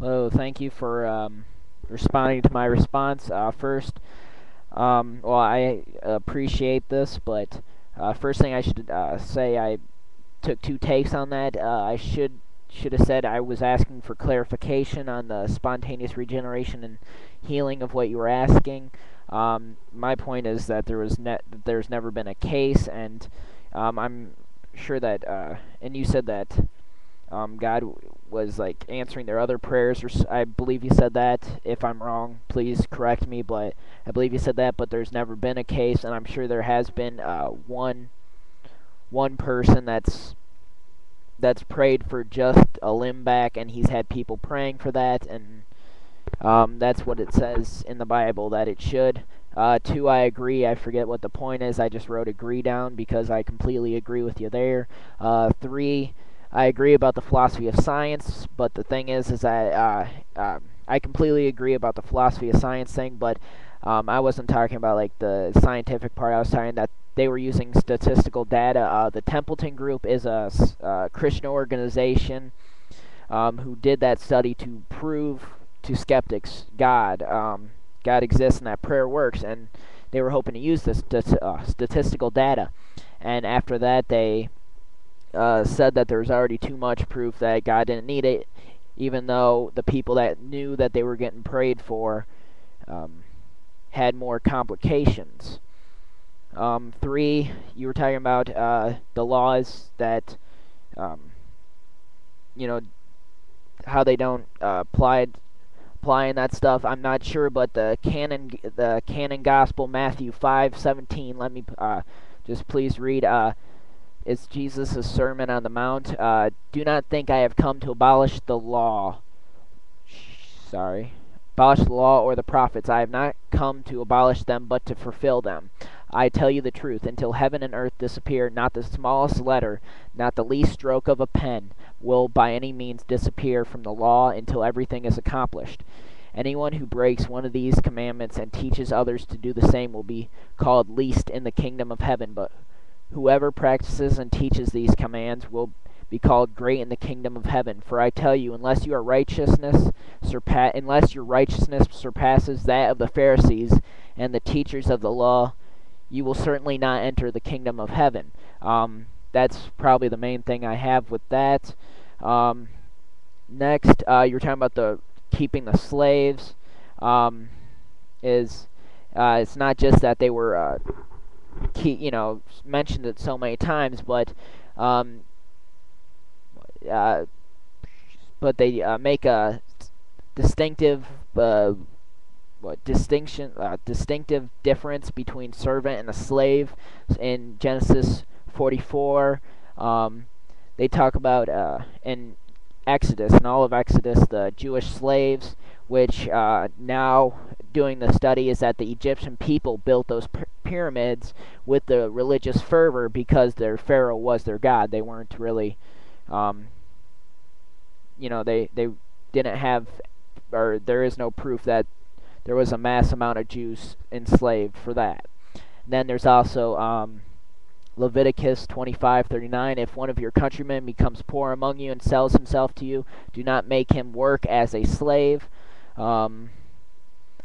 Hello, thank you for responding to my response. First, well, I appreciate this, but first thing I should say, I took two takes on that. I should have said I was asking for clarification on the spontaneous regeneration and healing of what you were asking. My point is that there's never been a case, and I'm sure that, and you said that God was like answering their other prayers, or I believe you said that. If I'm wrong, please correct me, but I believe you said that. But there's never been a case, and I'm sure there has been one person that's prayed for just a limb back, and he's had people praying for that, and that's what it says in the Bible that it should. Two, I agree. I forget what the point is. I just wrote agree down because I completely agree with you there. Three, I agree about the philosophy of science, but the thing is that I completely agree about the philosophy of science thing, but I wasn't talking about like the scientific part. I was talking that they were using statistical data. The Templeton Group is a Christian organization who did that study to prove to skeptics God exists and that prayer works, and they were hoping to use this statistical data. And after that, they said that there was already too much proof that God didn't need it, even though the people that knew that they were getting prayed for had more complications. Three, you were talking about the laws that, you know, how they don't apply and that stuff. I'm not sure, but the canon gospel Mathew 5:17. Let me just please read. It's Jesus' Sermon on the Mount. Do not think I have come to abolish the law. Abolish the law or the prophets. I have not come to abolish them, but to fulfill them. I tell you the truth, until heaven and earth disappear, not the smallest letter, not the least stroke of a pen, will by any means disappear from the law until everything is accomplished. Anyone who breaks one of these commandments and teaches others to do the same will be called least in the kingdom of heaven, but whoever practices and teaches these commands will be called great in the kingdom of heaven. For I tell you, unless your righteousness surpasses that of the Pharisees and the teachers of the law, you will certainly not enter the kingdom of heaven. That's probably the main thing I have with that. Next, you were talking about the keeping the slaves. It's not just that they were mentioned it so many times, but they make a distinctive distinctive difference between servant and a slave in Genesis 44. They talk about in Exodus, in all of Exodus, the Jewish slaves, which now doing the study is that the Egyptian people built those pyramids with the religious fervor because their pharaoh was their god. They weren't really, they didn't have, or there is no proof that there was a mass amount of Jews enslaved for that. Then there's also Leviticus 25:39. If one of your countrymen becomes poor among you and sells himself to you, do not make him work as a slave.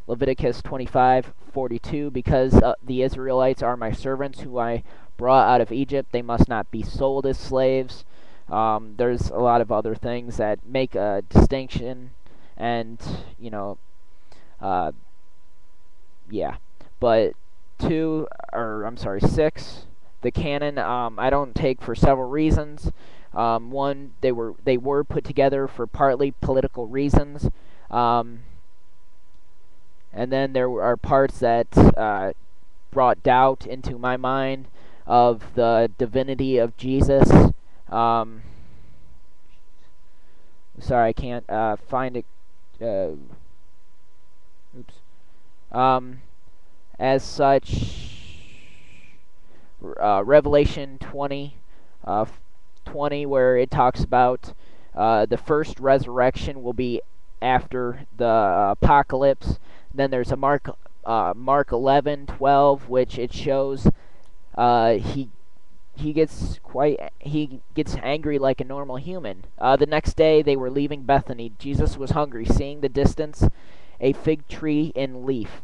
Leviticus 25:42. Because the Israelites are my servants who I brought out of Egypt, they must not be sold as slaves. There's a lot of other things that make a distinction, and yeah. But six, the canon, I don't take for several reasons. One, they were put together for partly political reasons, and then there are parts that brought doubt into my mind of the divinity of Jesus. Sorry, I can't find it. As such, Revelation 20, where it talks about the first resurrection will be after the apocalypse. Then there's a Mark 11:12, which it shows he gets angry like a normal human. The next day they were leaving Bethany. Jesus was hungry, seeing the distance a fig tree in leaf.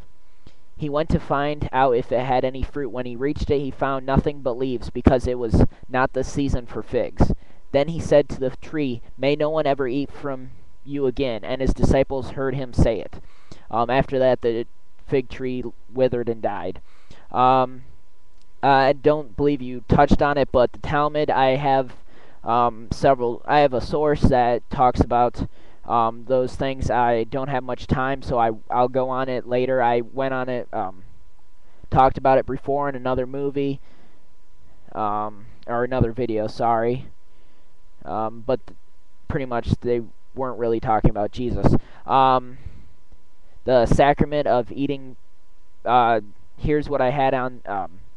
He went to find out if it had any fruit. When he reached it, he found nothing but leaves, because it was not the season for figs. Then he said to the tree, "May no one ever eat from you again." And his disciples heard him say it. After that, the fig tree withered and died. I don't believe you touched on it, but the Talmud, I have I have a source that talks about those things. I don't have much time, so I'll go on it later. I went on it, talked about it before in another movie, or another video, sorry. But pretty much they weren't really talking about Jesus. The sacrament of eating, here's what I had on,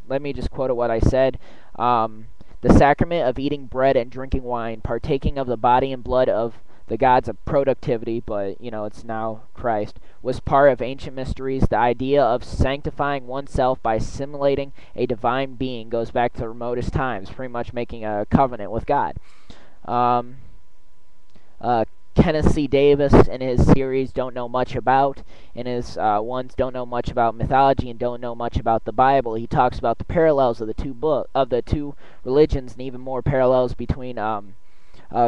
let me just quote what I said. The sacrament of eating bread and drinking wine, partaking of the body and blood of the gods of productivity, but, you know, it's now Christ, was part of ancient mysteries. The idea of sanctifying oneself by assimilating a divine being goes back to the remotest times, pretty much making a covenant with God. Kenneth C. Davis, in his series Don't Know Much About, in his ones Don't Know Much About Mythology and Don't Know Much About the Bible, he talks about the parallels of the two religions, and even more parallels between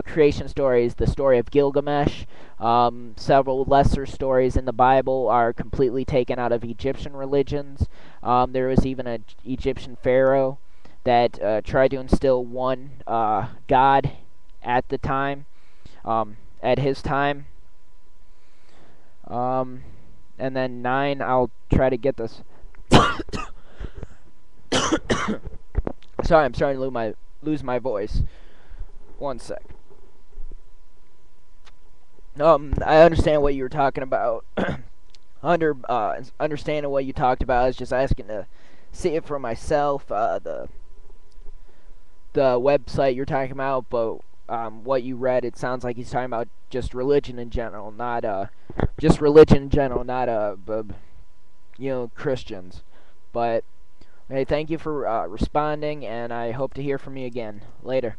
creation stories. The story of Gilgamesh, several lesser stories in the Bible are completely taken out of Egyptian religions. There was even an Egyptian pharaoh that tried to instill one god at the time, at his time. And then 9, I'll try to get this. Sorry, I'm starting to lose my voice. One sec. I understand what you were talking about. Understanding what you talked about, I was just asking to see it for myself. The website you're talking about, but what you read, it sounds like he's talking about just religion in general, not Christians. But hey, thank you for responding, and I hope to hear from you again later.